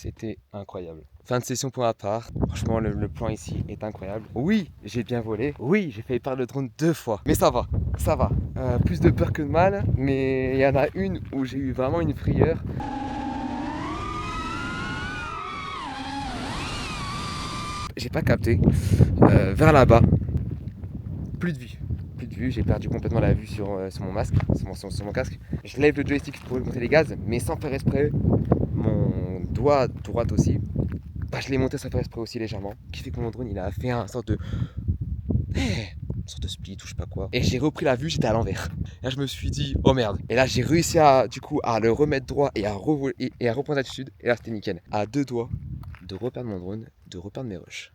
C'était incroyable. Fin de session pour ma part. Franchement, le plan ici est incroyable. Oui, j'ai bien volé. Oui, j'ai failli perdre le drone 2 fois. Mais ça va, ça va. Plus de peur que de mal. Mais il y en a une où j'ai eu vraiment une frayeur. J'ai pas capté. Vers là-bas. Plus de vue. Plus de vue. J'ai perdu complètement la vue sur mon masque, sur mon casque. Je lève le joystick pour monter les gaz, mais sans faire exprès. Mon doigt droit aussi. Bah, je l'ai monté sans faire exprès aussi légèrement, qui fait que mon drone il a fait une sorte de split ou je sais pas quoi. Et j'ai repris la vue, j'étais à l'envers. Et là je me suis dit oh merde. Et là j'ai réussi à le remettre droit et à reprendre l'attitude. Et là c'était nickel. À 2 doigts de reperdre mon drone, de reperdre mes rushs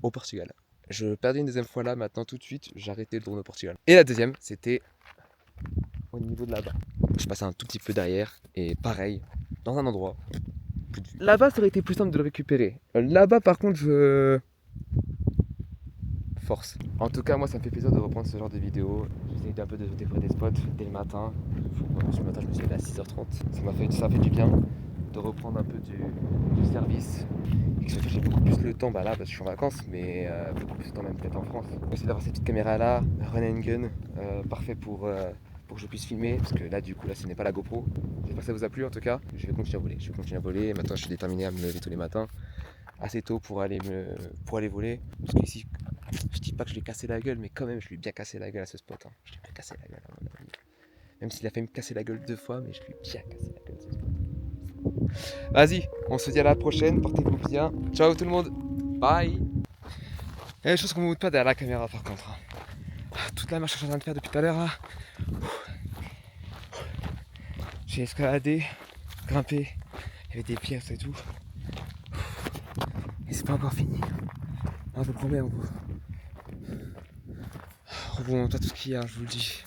au Portugal. Je perdais une deuxième fois là, maintenant tout de suite j'arrêtais le drone au Portugal. Et la deuxième c'était au niveau de là-bas. Je passais un tout petit peu derrière et pareil, dans un endroit. Là-bas, ça aurait été plus simple de le récupérer. Là-bas, par contre, je force. En tout cas, moi, ça me fait plaisir de reprendre ce genre de vidéo. J'essaie d'un peu de découvrir des spots dès le matin. Ce matin, je me suis levé à 6h30. Ça m'a fait du bien de reprendre un peu du service. Et que surtout, j'ai beaucoup plus le temps, là, parce que je suis en vacances, mais beaucoup plus de temps même peut-être en France. J'essaie d'avoir cette petite caméra-là, run and gun, parfait pour que je puisse filmer, parce que là du coup ce n'est pas la GoPro. J'espère que ça vous a plu en tout cas. Je vais continuer à voler. Maintenant je suis déterminé à me lever tous les matins assez tôt pour aller voler. Parce qu'ici, je dis pas que je lui ai cassé la gueule, mais quand même je lui ai bien cassé la gueule à ce spot. Je lui ai bien cassé la gueule à mon ami. Même s'il a fait me casser la gueule 2 fois, mais je lui ai bien cassé la gueule à ce spot. Vas-y, on se dit à la prochaine, portez-vous bien. Ciao tout le monde, bye. Il y a des choses qu'on ne montre pas derrière la caméra par contre. Toute la marche que je suis en train de faire depuis tout à l'heure là. J'ai escaladé, grimpé, il y avait des pierres et tout. Et c'est pas encore fini. Je vous promets, on vous montre pas tout ce qu'il y a, je vous le dis.